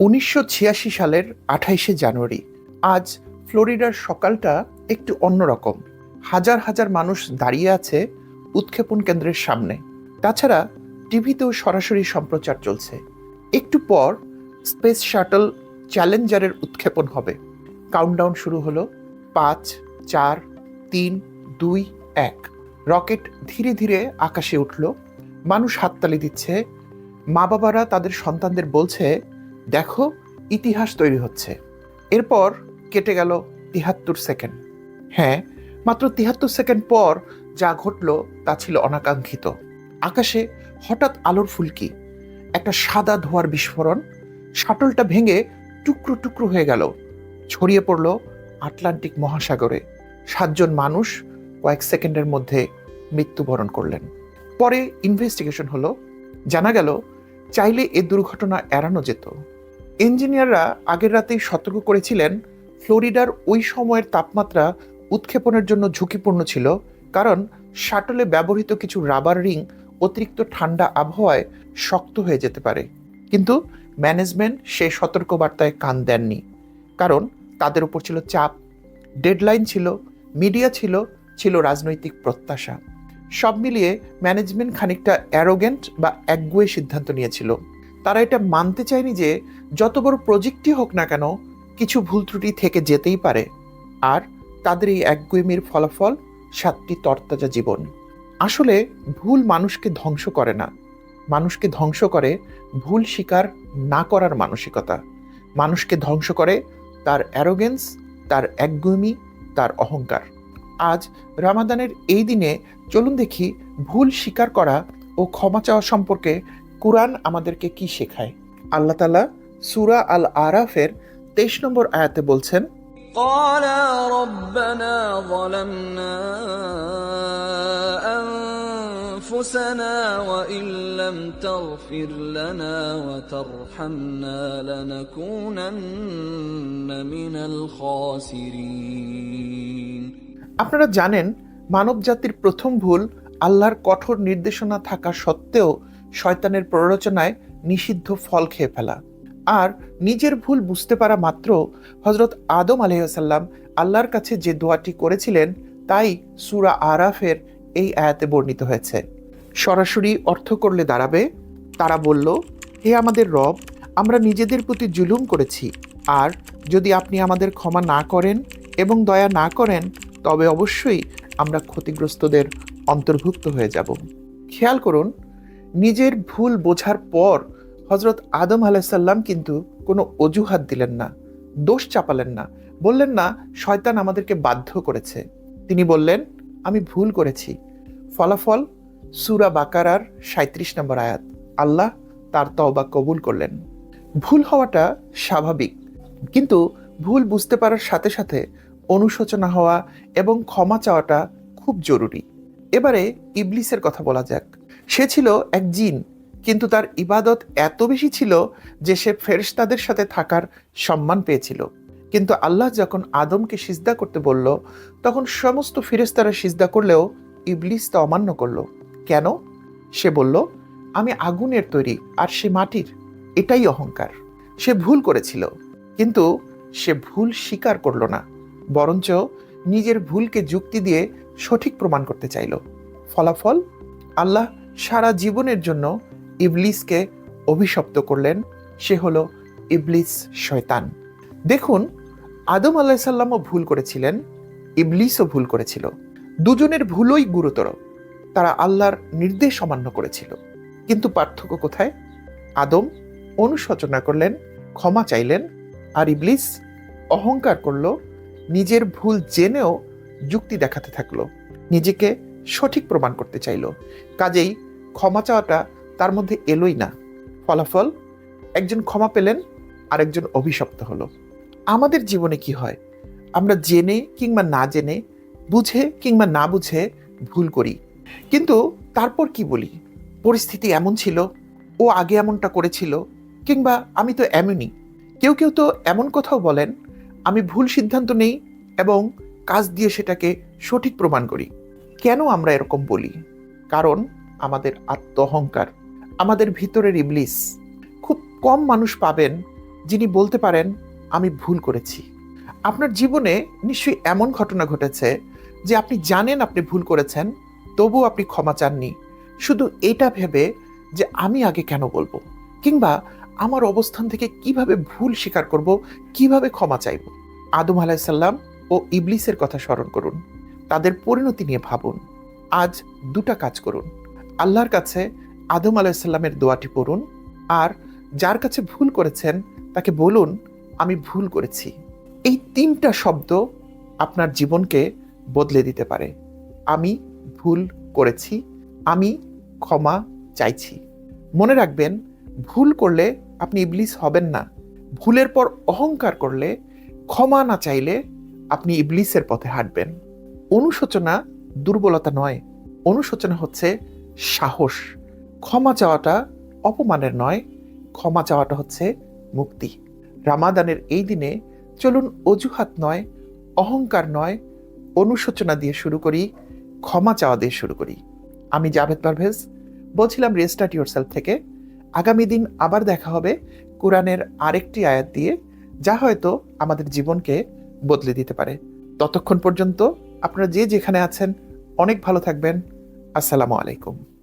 1986 সালের 28শে জানুয়ারি। আজ ফ্লোরিডার সকালটা একটু অন্যরকম। হাজার হাজার মানুষ দাঁড়িয়ে আছে উৎক্ষেপণ কেন্দ্রের সামনে। তাছাড়া টিভিতেও সরাসরি সম্প্রচার চলছে। একটু পর স্পেস শাটল চ্যালেঞ্জারের উৎক্ষেপণ হবে। কাউন্টডাউন শুরু হলো। 5, 4, 3, 2, 1। রকেট ধীরে ধীরে আকাশে উঠল। মানুষ হাততালি দিচ্ছে। মা বাবারা তাদের সন্তানদের বলছে, দেখো, ইতিহাস তৈরি হচ্ছে। এরপর কেটে গেল 73 সেকেন্ড। হ্যাঁ, মাত্র 73 সেকেন্ড পর যা ঘটল তা ছিল অনাকাঙ্ক্ষিত। আকাশে হঠাৎ আলোর ফুলকি, একটা সাদা ধোঁয়ার বিস্ফোরণ। শাটলটা ভেঙে টুকরো টুকরো হয়ে গেল, ছড়িয়ে পড়ল আটলান্টিক মহাসাগরে। 7 জন মানুষ কয়েক সেকেন্ডের মধ্যে মৃত্যুবরণ করলেন। পরে ইনভেস্টিগেশন হলো। জানা গেল, চাইলে এ দুর্ঘটনা এড়ানো যেত। ইঞ্জিনিয়াররা আগের রাতেই সতর্ক করেছিলেন, ফ্লোরিডার ওই সময়ের তাপমাত্রা উৎক্ষেপণের জন্য ঝুঁকিপূর্ণ ছিল, কারণ শাটলে ব্যবহৃত কিছু রাবার রিং অতিরিক্ত ঠান্ডা আবহাওয়ায় শক্ত হয়ে যেতে পারে। কিন্তু ম্যানেজমেন্ট সেই সতর্কবার্তায় কান দেননি, কারণ তাদের উপর ছিল চাপ, ডেডলাইন ছিল, মিডিয়া ছিল, ছিল রাজনৈতিক প্রত্যাশা। সব মিলিয়ে ম্যানেজমেন্ট খানিকটা অ্যারোগেন্ট বা একগুঁয়ে সিদ্ধান্ত নিয়েছিল। তারা এটা মানতে চায়নি যে যত বড় প্রজেক্টই হোক না কেন, কিছু ভুল ত্রুটি থেকে যেতেই পারে। আর তাদের এই একগুঁয়েমির ফলাফল 7টি তরতাজা জীবন। আসলে ভুল মানুষকে ধ্বংস করে না, মানুষকে ধ্বংস করে ভুল স্বীকার না করার মানসিকতা। মানুষকে ধ্বংস করে তার অ্যারোগেন্স, তার একগুঁয়েমি, তার অহংকার। আজ রামাদানের এই দিনে চলুন দেখি ভুল স্বীকার করা ও ক্ষমা চাওয়া সম্পর্কে কুরআন আমাদেরকে কি শেখায়। আল্লাহ তাআলা সূরা আল আরাফের 23 নম্বর আয়াতে বলছেন, قَالَا رَبَّنَا ظَلَمْنَا أَنفُسَنَا وَإِن لَّمْ تَغْفِرْ لَنَا وَتَرْحَمْنَا لَنَكُونَنَّ مِنَ الْخَاسِرِينَ। আপনারা জানেন, মানব জাতির প্রথম ভুল আল্লাহর কঠোর নির্দেশনা থাকা সত্ত্বেও শয়তানের প্ররোচনায় নিষিদ্ধ ফল খেয়ে ফেলা। আর নিজের ভুল বুঝতে পারা মাত্র হযরত আদম আলাইহিসসালাম আল্লাহর কাছে যে দোয়াটি করেছিলেন, তাই সূরা আরাফের এই আয়াতে বর্ণিত হয়েছে। সরাসরি অর্থ করলে দাঁড়াবে, তারা বলল, হে আমাদের রব, আমরা নিজেদের প্রতি জুলুম করেছি, আর যদি আপনি আমাদের ক্ষমা না করেন এবং দয়া না করেন, তবে অবশ্যই আমরা ক্ষতিগ্রস্তদের অন্তর্ভুক্ত হয়ে যাব। খেয়াল করুন, নিজের ভুল বোঝার পর হযরত আদম আলাইহিসসালাম কিন্তু কোনো অজুহাত দিলেন না, দোষ চাপালেন না, বললেন না শয়তান আমাদেরকে বাধ্য করেছে। তিনি বললেন, আমি ভুল করেছি। ফলাফল সূরা বাকারার 37 নম্বর আয়াত। আল্লাহ তার তওবা কবুল করলেন। ভুল হওয়াটা স্বাভাবিক, কিন্তু ভুল বুঝতে পারার সাথে সাথে অনুশোচনা হওয়া এবং ক্ষমা চাওয়াটা খুব জরুরি। এবারে ইবলিসের কথা বলা যাক। সে ছিল এক জিন, কিন্তু তার ইবাদত এত বেশি ছিল যে সে ফেরেশতাদের সাথে থাকার সম্মান পেয়েছিল। কিন্তু আল্লাহ যখন আদমকে সিজদা করতে বলল, তখন সমস্ত ফেরেশতারা সিজদা করলেও ইবলিস তা অমান্য করল। কেন? সে বলল, আমি আগুনের তৈরি আর সে মাটির। এটাই অহংকার। সে ভুল করেছিল, কিন্তু সে ভুল স্বীকার করল না, বরঞ্চ নিজের ভুলকে যুক্তি দিয়ে সঠিক প্রমাণ করতে চাইল। ফলাফল, আল্লাহ সারা জীবনের জন্য ইবলিসকে অভিশপ্ত করলেন। সে হলো ইবলিস, শয়তান। দেখুন, আদম আলাইহিসসালামও ভুল করেছিলেন, ইবলিসও ভুল করেছিল। দুজনের ভুলই গুরুতর। তারা আল্লাহর নির্দেশ অমান্য করেছিল। কিন্তু পার্থক্য কোথায়? আদম অনুশোচনা করলেন, ক্ষমা চাইলেন, আর ইবলিস অহংকার করল, নিজের ভুল জেনেও যুক্তি দেখাতে থাকলো, নিজেকে সঠিক প্রমাণ করতে চাইল। কাজেই ক্ষমা চাওয়াটা তার মধ্যে এলোই না। ফলাফল, একজন ক্ষমা পেলেন, আরেকজন অভিশপ্ত হলো। আমাদের জীবনে কি হয়? আমরা জেনে কিংবা না জেনে, বুঝে কিংবা না বুঝে ভুল করি। কিন্তু তারপর কি বলি? পরিস্থিতি এমন ছিল, ও আগে এমনটা করেছিল, কিংবা আমি তো এমনই। কেউ কেউ তো এমন কথাও বলেন, আমি ভুল সিদ্ধান্ত নেই এবং কাজ দিয়ে সেটাকে সঠিক প্রমাণ করি। কেন আমরা এরকম বলি? কারণ আমাদের আত্ম অহংকার, আমাদের ভিতরের ইবলিস। খুব কম মানুষ পাবেন যিনি বলতে পারেন আমি ভুল করেছি। আপনার জীবনে নিশ্চয়ই এমন ঘটনা ঘটেছে যে আপনি জানেন আপনি ভুল করেছেন, তবুও আপনি ক্ষমা চাননি, শুধু এটা ভেবে যে আমি আগে কেন বলবো, কিংবা আমার অবস্থান থেকে কিভাবে ভুল স্বীকার করব, কিভাবে ক্ষমা চাইব। আদম আলাইসাল্লাম ও ইবলিসের কথা স্মরণ করুন, তাদের পরিণতি নিয়ে ভাবুন। আজ দুটা কাজ করুন। আল্লাহর কাছে আদম আলাইসাল্লামের দোয়াটি পড়ুন, আর যার কাছে ভুল করেছেন তাকে বলুন আমি ভুল করেছি। এই তিনটা শব্দ আপনার জীবনকে বদলে দিতে পারে। আমি ভুল করেছি, আমি ক্ষমা চাইছি। মনে রাখবেন, ভুল করলে আপনি ইবলিস হবেন না। ভুলের পর অহংকার করলে, ক্ষমা না চাইলে আপনি ইবলিসের পথে হাঁটবেন। অনুশোচনা দুর্বলতা নয়, অনুশোচনা হচ্ছে সাহস। ক্ষমা চাওয়াটা অপমানের নয়, ক্ষমা চাওয়াটা হচ্ছে মুক্তি। রামাদানের এই দিনে চলুন অজুহাত নয়, অহংকার নয়, অনুশোচনা দিয়ে শুরু করি, ক্ষমা চাওয়া দিয়ে শুরু করি। আমি জাভেদ পারভেজ বলছিলাম রেস্টার্ট ইয়োরসেলফ থেকে। আগামী দিন আবার দেখা হবে কোরআনের আরেকটি আয়াত দিয়ে, যা হয়তো আমাদের জীবনকে বদলে দিতে পারে। ততক্ষণ পর্যন্ত আপনারা যে যেখানে আছেন অনেক ভালো থাকবেন। আসসালামু আলাইকুম।